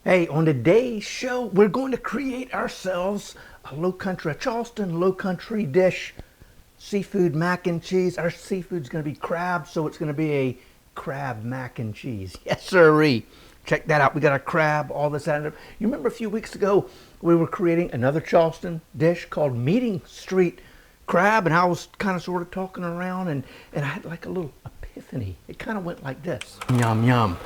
Hey, on today's show, we're going to create ourselves a Charleston Lowcountry dish, seafood mac and cheese. Our seafood's going to be crab, so it's going to be a crab mac and cheese. Yes, sirree. Check that out. We got our crab, all this out. You remember a few weeks ago, we were creating another Charleston dish called Meeting Street Crab, and I was kind of sort of talking around, and I had like a little epiphany. It kind of went like this. Yum, yum.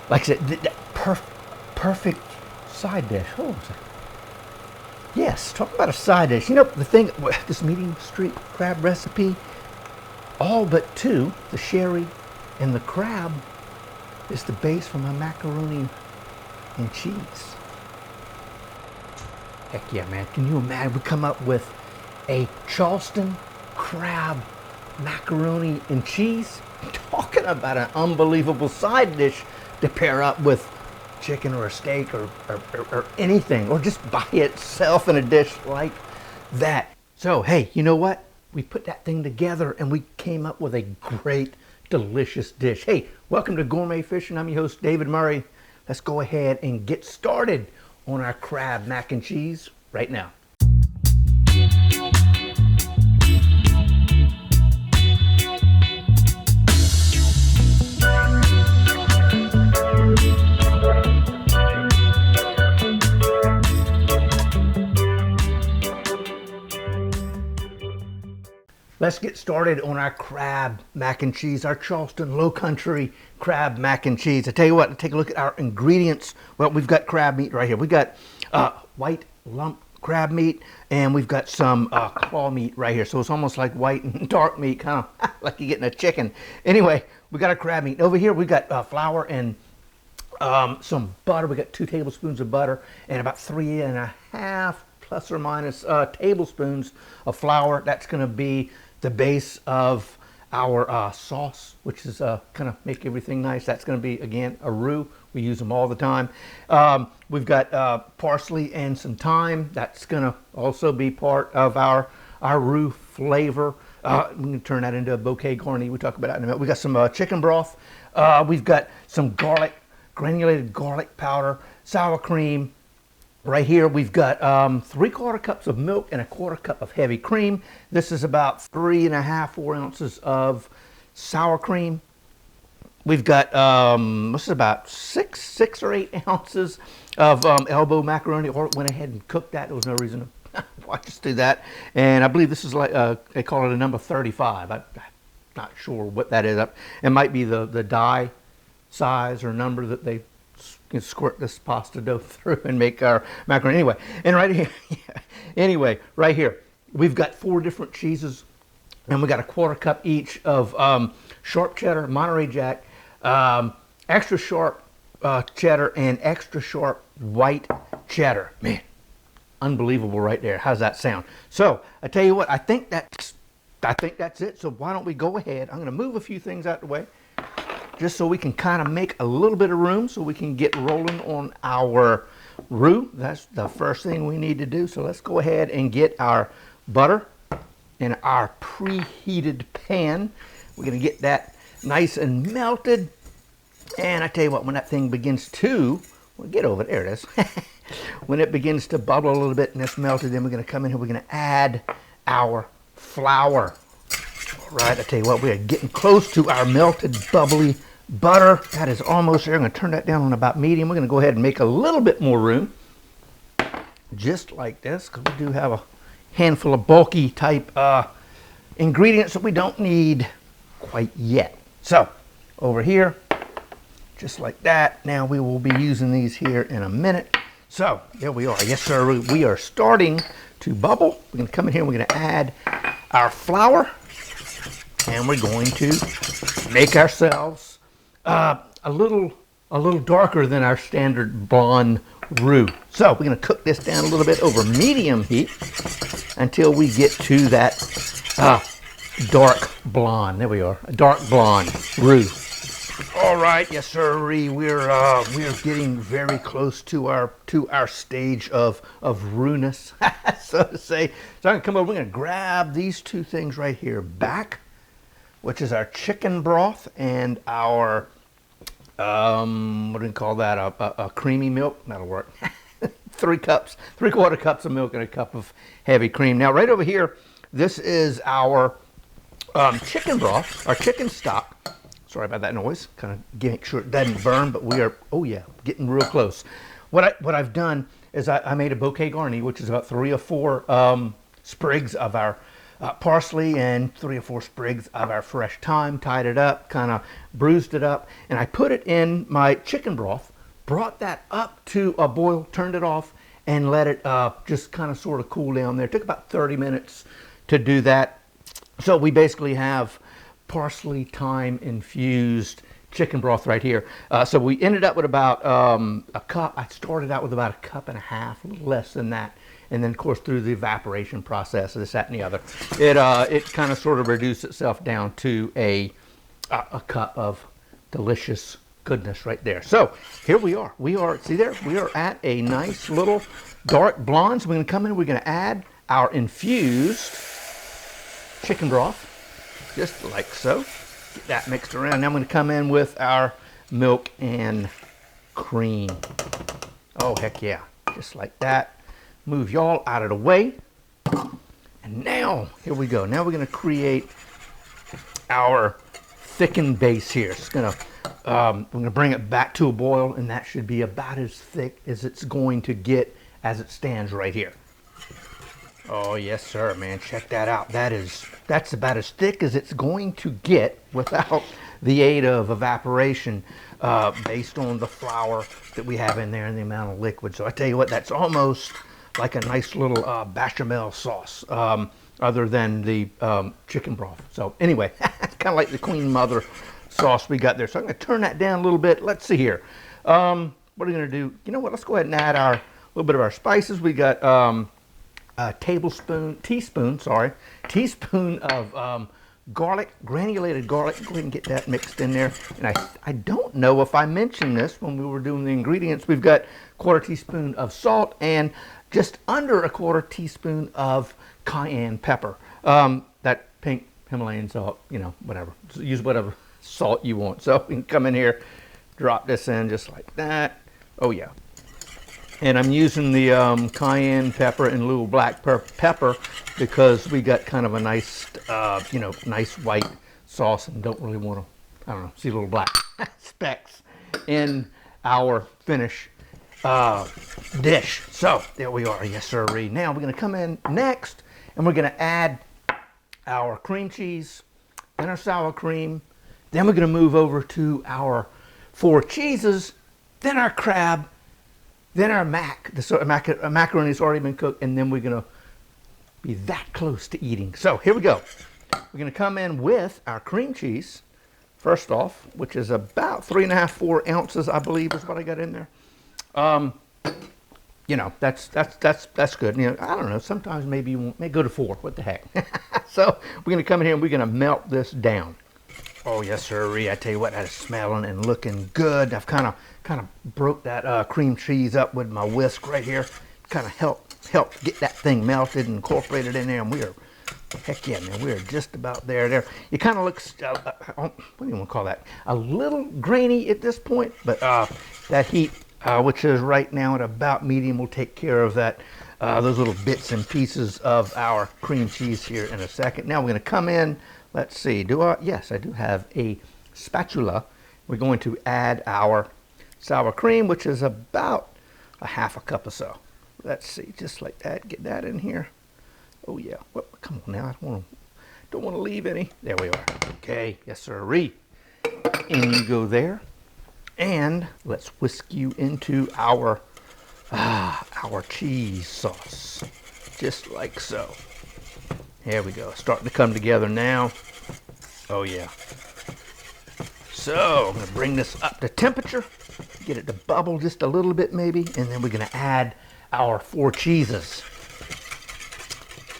Like I said, that perfect side dish. Hold on a second. Yes, talk about a side dish. You know, the thing, this Meeting Street crab recipe, all but two, the sherry and the crab, is the base for my macaroni and cheese. Heck yeah, man. Can you imagine? We come up with a Charleston crab macaroni and cheese? Talking about an unbelievable side dish to pair up with chicken or a steak or anything, or just by itself in a dish like that. So, hey, you know what? We put that thing together and we came up with a great, delicious dish. Hey, welcome to Gourmet Fishing. I'm your host, David Murray. Let's go ahead and get started on our crab mac and cheese right now. Let's get started on our crab mac and cheese, our Charleston Lowcountry crab mac and cheese. I tell you what, take a look at our ingredients. Well, we've got crab meat right here. We got white lump crab meat, and we've got some claw meat right here. So it's almost like white and dark meat, kind of like you're getting a chicken. Anyway, we got our crab meat. Over here, we got flour and some butter. We got 2 tablespoons of butter and about 3.5 plus or minus tablespoons of flour. That's going to be the base of our sauce, which is kind of make everything nice. That's going to be, again, a roux. We use them all the time. We've got parsley and some thyme. That's going to also be part of our roux flavor. We can turn that into a bouquet garni. We'll talk about that in a minute. We got some chicken broth. We've got some garlic, granulated garlic powder, sour cream. Right here, we've got 3/4 cups of milk and 1/4 cup of heavy cream. This is about 3.5, 4 ounces of sour cream. We've got, this is about 6 or 8 ounces of elbow macaroni. Or went ahead and cooked that. There was no reason to watch us do that. And I believe this is like, they call it a number 35. I'm not sure what that is. It might be the die size or number that they can squirt this pasta dough through and make our macaroni. Anyway, and right here, anyway, right here, we've got 4 different cheeses, and we got 1/4 cup each of sharp cheddar, Monterey Jack, extra sharp cheddar, and extra sharp white cheddar. Man, unbelievable right there. How's that sound? So I tell you what, I think that's it. So why don't we go ahead? I'm going to move a few things out the way, just so we can kind of make a little bit of room so we can get rolling on our roux. That's the first thing we need to do. So let's go ahead and get our butter in our preheated pan. We're going to get that nice and melted. And I tell you what, when that thing begins to, well, get over there it is. When it begins to bubble a little bit and it's melted, then we're going to come in here, we're going to add our flour. All right, I tell you what, we are getting close to our melted, bubbly butter. That is almost there. I'm going to turn that down on about medium. We're going to go ahead and make a little bit more room, just like this, because we do have a handful of bulky type ingredients that we don't need quite yet. So over here, just like that. Now we will be using these here in a minute. So there we are. Yes, sir. We are starting to bubble. We're going to come in here and we're going to add our flour. And we're going to make ourselves a little darker than our standard blonde roux. So we're going to cook this down a little bit over medium heat until we get to that dark blonde. There we are, a dark blonde roux. All right, yes, sir. We're getting very close to our stage of roux-ness, so to say. So I'm gonna come over. We're gonna grab these 2 things right here back, which is our chicken broth and our what do we call that? A creamy milk. That'll work. 3 cups, 3/4 cups of milk and a cup of heavy cream. Now, right over here, this is our chicken broth, our chicken stock. Sorry about that noise. Kind of make sure it doesn't burn, but we are, oh yeah, getting real close. What I've done is I made a bouquet garni, which is about 3 or 4 sprigs of our parsley and 3 or 4 sprigs of our fresh thyme, tied it up, kind of bruised it up, and I put it in my chicken broth, brought that up to a boil, turned it off, and let it just kind of sort of cool down there. It took about 30 minutes to do that. So we basically have parsley, thyme infused chicken broth right here. So we ended up with about a cup. I started out with about 1.5 cups, a little less than that. And then, of course, through the evaporation process, this, that, and the other, it kind of sort of reduced itself down to a cup of delicious goodness right there. So here we are. See there? We are at a nice little dark blonde. So we're going to come in. We're going to add our infused chicken broth, just like so. Get that mixed around. Now I'm going to come in with our milk and cream. Oh, heck yeah. Just like that. Move y'all out of the way. And now, here we go. Now we're going to create our thickened base here. It's going to, we're going to bring it back to a boil, and that should be about as thick as it's going to get as it stands right here. Oh, yes, sir, man. Check that out. That's about as thick as it's going to get without the aid of evaporation, based on the flour that we have in there and the amount of liquid. So I tell you what, that's almost like a nice little bechamel sauce, other than the chicken broth. So anyway, it's kind of like the Queen Mother sauce we got there. So I'm going to turn that down a little bit. Let's see here. What are we going to do? You know what? Let's go ahead and add our little bit of our spices. We got a teaspoon of garlic, granulated garlic. Go ahead and get that mixed in there. And I don't know if I mentioned this when we were doing the ingredients. We've got 1/4 teaspoon of salt and just under 1/4 teaspoon of cayenne pepper. That pink Himalayan salt, you know, whatever. Use whatever salt you want. So we can come in here, drop this in just like that. Oh yeah. And I'm using the cayenne pepper and little black pepper because we got kind of a nice, nice white sauce and don't really want to, I don't know, see little black specks in our finished dish. So there we are. Yes, sir. Now we're going to come in next and we're going to add our cream cheese and our sour cream. Then we're going to move over to our 4 cheeses, then our crab, then our macaroni has already been cooked, and then we're going to be that close to eating. So here we go. We're going to come in with our cream cheese, first off, which is about 3.5, 4 ounces, I believe is what I got in there. That's good. You know, I don't know, sometimes maybe you may go to 4. What the heck? So we're going to come in here and we're going to melt this down. Oh, yes, sir. I tell you what, that is smelling and looking good. I've kind of broke that cream cheese up with my whisk right here. Kind of help get that thing melted and incorporated in there. And we are, heck yeah, man, we are just about there. It kind of looks, what do you want to call that? A little grainy at this point, but that heat, which is right now at about medium, will take care of that. Those little bits and pieces of our cream cheese here in a second. Now we're going to come in. Let's see, yes, I do have a spatula. We're going to add our sour cream, which is about 1/2 cup or so. Let's see, just like that, get that in here. Oh yeah, well, come on now, I don't want to leave any. There we are. Okay, yes sir-ree. In you go there. And let's whisk you into our cheese sauce, just like so. Here we go, starting to come together now. Oh yeah. So I'm going to bring this up to temperature, get it to bubble just a little bit maybe, and then we're going to add our 4 cheeses.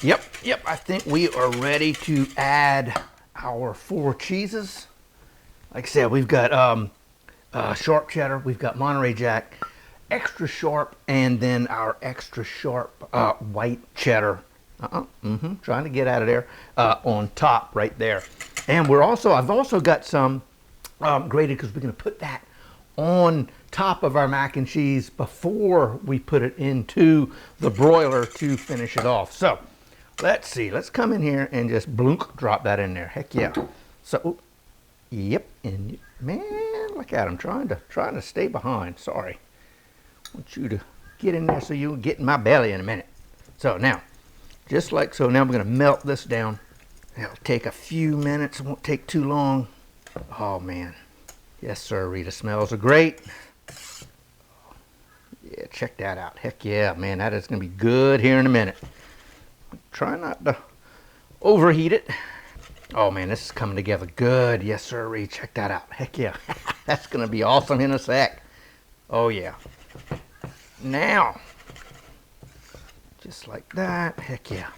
Yep, I think we are ready to add our 4 cheeses. Like I said, we've got sharp cheddar, we've got Monterey Jack, extra sharp, and then our extra sharp white cheddar. Trying to get out of there on top right there. And I've also got some grated, because we're going to put that on top of our mac and cheese before we put it into the broiler to finish it off. So let's see, let's come in here and just blunk, drop that in there. Heck yeah. So, yep, and man, look at him trying to stay behind. Sorry. I want you to get in there so you'll get in my belly in a minute. So now, just like so, now I'm going to melt this down. It'll take a few minutes, it won't take too long. Oh man, yes sir, the smells are great. Yeah, check that out. Heck yeah, man, that is going to be good here in a minute. Try not to overheat it. Oh man, this is coming together good. Yes sir, check that out. Heck yeah, that's going to be awesome in a sec. Oh yeah. Now, just like that. Heck yeah.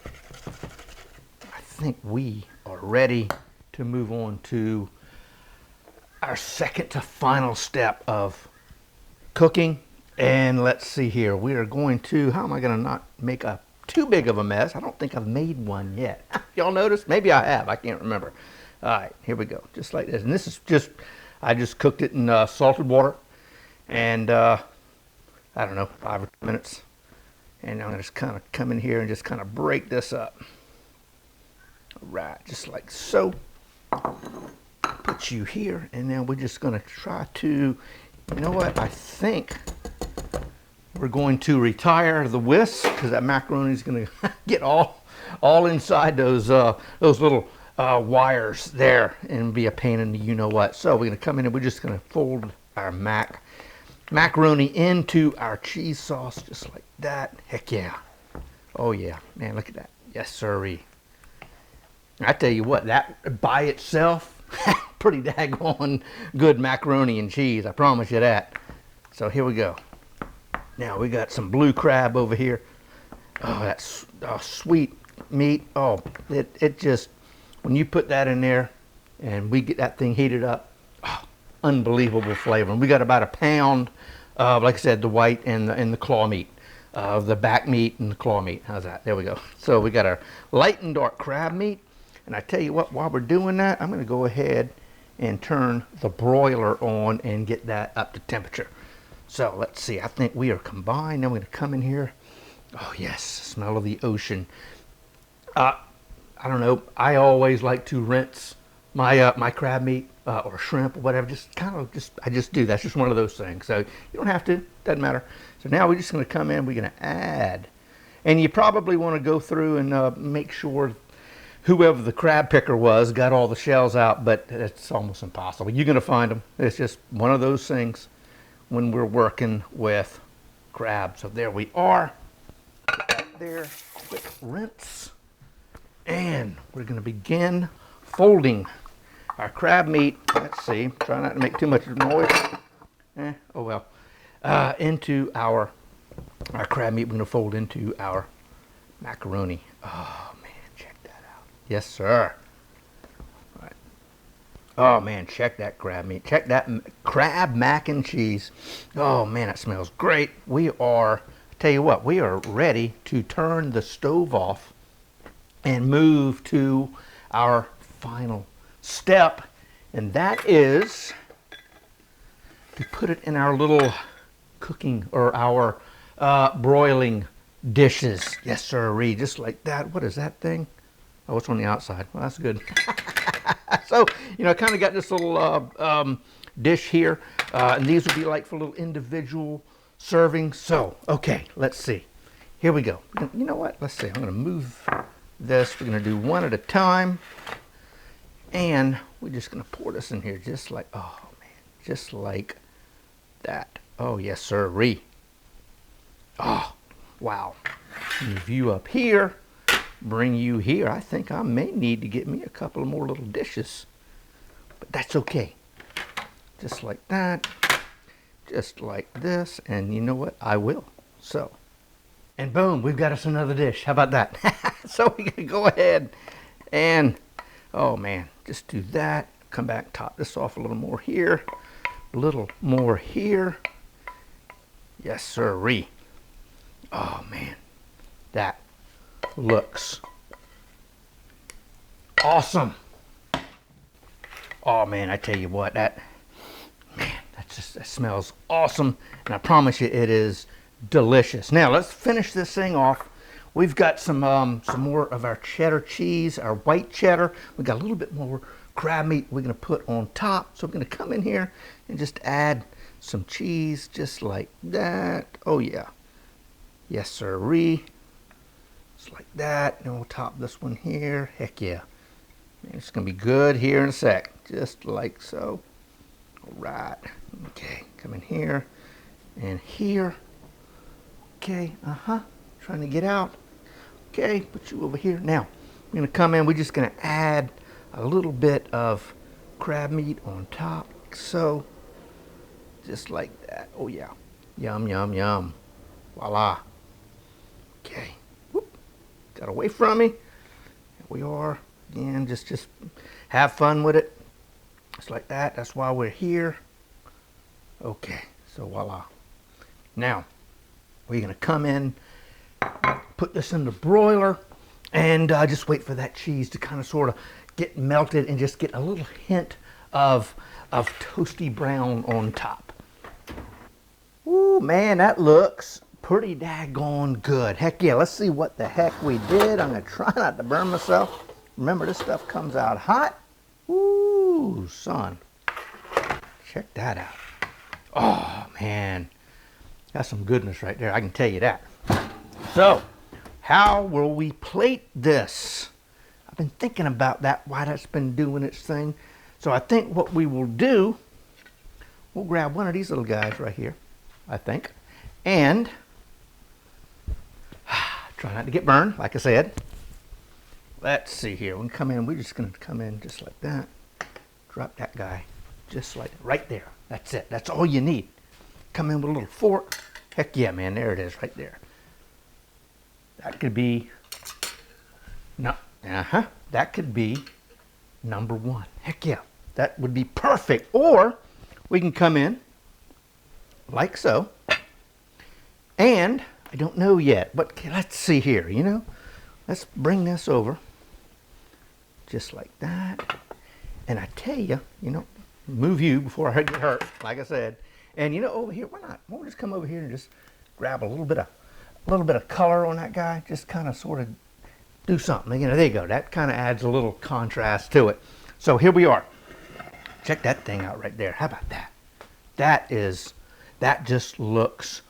I think we are ready to move on to our second to final step of cooking. And let's see here. We are going to, how am I going to not make a too big of a mess? I don't think I've made one yet. Y'all notice? Maybe I have. I can't remember. All right, here we go. Just like this. And this is just, I just cooked it in salted water. And I don't know, 5 or 10 minutes. And I'm going to just kind of come in here and just kind of break this up. All right, just like so. Put you here, and then we're just going to try to, you know what, I think we're going to retire the whisk because that macaroni is going to get all inside those little wires there and be a pain in the you-know-what. So we're going to come in and we're just going to fold our macaroni into our cheese sauce just like that. Heck yeah. Oh yeah, man, look at that. Yes sirree. I tell you what, that by itself, pretty daggone good macaroni and cheese, I promise you that. So here we go. Now we got some blue crab over here. Oh, that's sweet meat. Oh, it just, when you put that in there and we get that thing heated up, oh, unbelievable flavor. And we got about a pound of, like I said, the white and the claw meat. The back meat and the claw meat. How's that? There we go. So we got our light and dark crab meat. And I tell you what, while we're doing that, I'm going to go ahead and turn the broiler on and get that up to temperature. So let's see. I think we are combined. Now we're going to come in here. Oh yes, smell of the ocean. I don't know. I always like to rinse my my crab meat or shrimp or whatever. I just do. That's just one of those things. So you don't have to. Doesn't matter. So now we're just going to come in. We're going to add, and you probably want to go through and make sure whoever the crab picker was got all the shells out, but it's almost impossible. You're going to find them. It's just one of those things when we're working with crab. So there we are. Put that there. Quick rinse. And we're going to begin folding our crab meat. Let's see. Try not to make too much noise. Oh well. Into our crab meat. We're going to fold into our macaroni. Oh man, check that out. Yes, sir. All right. Oh man, check that crab meat. Check that crab mac and cheese. Oh man, that smells great. We are, tell you what, we are ready to turn the stove off and move to our final step, and that is to put it in our little cooking or our broiling dishes. Yes sir, just like that. What is that thing? Oh, it's on the outside. Well, that's good. So, you know, I kind of got this little dish here, and these would be like for little individual servings. So, okay, let's see. Here we go. You know what? Let's see. I'm going to move this. We're going to do one at a time, and we're just going to pour this in here just like, oh man, just like that. Oh yes sir. Oh wow. Move you up here, bring you here. I think I may need to get me a couple of more little dishes, but that's okay. Just like that, just like this, and you know what, I will. So, and boom, we've got us another dish. How about that? So we can go ahead and, oh man, just do that. Come back, top this off a little more here, a little more here. Yes sirree. Oh man, that looks awesome. Oh man, I tell you what, that it smells awesome, and I promise you it is delicious. Now let's finish this thing off. We've got some more of our cheddar cheese, our white cheddar. We got a little bit more crab meat we're gonna put on top. So we're gonna come in here and just add some cheese just like that. Oh yeah, yes sirree. Just like that. And we'll top this one here. Heck yeah. Man, it's gonna be good here in a sec. Just like so. All right. Okay, come in here and here. Okay, trying to get out. Okay, put you over here. Now, we're gonna come in, we're just gonna add a little bit of crab meat on top, like so. Just like that. Oh yeah. Yum, yum, yum. Voila. Okay. Whoop. Got away from me. Here we are. Again, just have fun with it. Just like that. That's why we're here. Okay, so voila. Now, we're gonna come in, put this in the broiler, and just wait for that cheese to kind of sort of get melted and just get a little hint of toasty brown on top. Ooh, man, that looks pretty daggone good. Heck yeah, let's see what the heck we did. I'm gonna try not to burn myself. Remember, this stuff comes out hot. Ooh, son. Check that out. Oh, man. That's some goodness right there, I can tell you that. So, how will we plate this? I've been thinking about that, why that's been doing its thing. So I think what we will do, we'll grab one of these little guys right here, I think. And, try not to get burned, like I said. Let's see here, we can come in, we're just gonna come in just like that. Drop that guy, just like right there. That's it, that's all you need. Come in with a little fork. Heck yeah, man, there it is right there. That could be, no, that could be number one. Heck yeah, that would be perfect. Or we can come in like so. And I don't know yet, but let's see here, you know. Let's bring this over just like that. And I tell you, you know, move you before I get hurt, like I said. And you know, over here, we'll just come over here and just grab a little bit of color on that guy. Just kind of sort of do something. You know, there you go. That kind of adds a little contrast to it. So here we are. Check that thing out right there. How about that? That just looks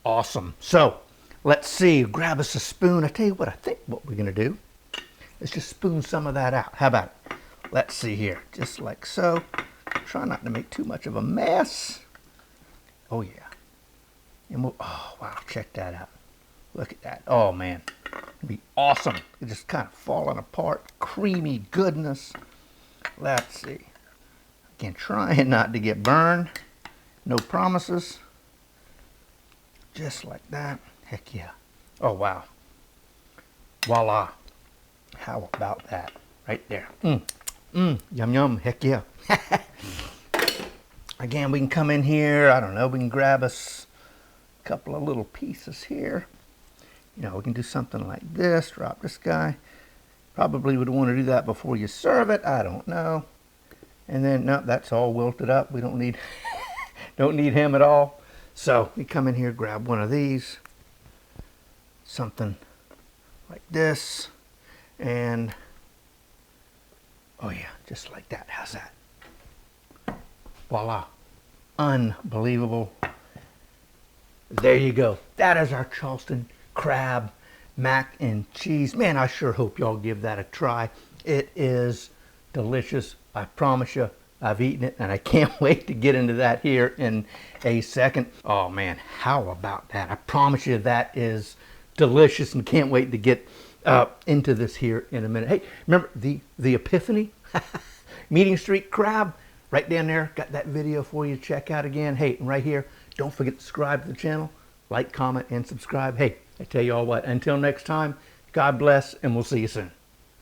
awesome. So let's see. Grab us a spoon. I tell you what, I think what we're gonna do is just spoon some of that out. How about it? Let's see here. Just like so. Try not to make too much of a mess. Oh yeah. And we'll, oh wow, check that out. Look at that. Oh man, it'd be awesome. It's just kind of falling apart. Creamy goodness. Let's see. Again, trying not to get burned. No promises. Just like that. Heck yeah. Oh wow. Voila. How about that? Right there. Yum yum. Heck yeah. Again, we can come in here, I don't know, we can grab us a couple of little pieces here. You know, we can do something like this, drop this guy. Probably would want to do that before you serve it, I don't know. And then, no, that's all wilted up. We don't need, don't need him at all. So, we come in here, grab one of these. Something like this. And, oh yeah, just like that. How's that? Voila. Unbelievable. There you go. That is our Charleston crab mac and cheese. Man, I sure hope y'all give that a try. It is delicious. I promise you, I've eaten it and I can't wait to get into that here in a second. Oh man, how about that? I promise you that is delicious and can't wait to get into this here in a minute. Hey, remember the Epiphany Meeting Street crab? Right down there, got that video for you to check out again. Hey, and right here, don't forget to subscribe to the channel. Like, comment, and subscribe. Hey, I tell you all what, until next time, God bless, and we'll see you soon.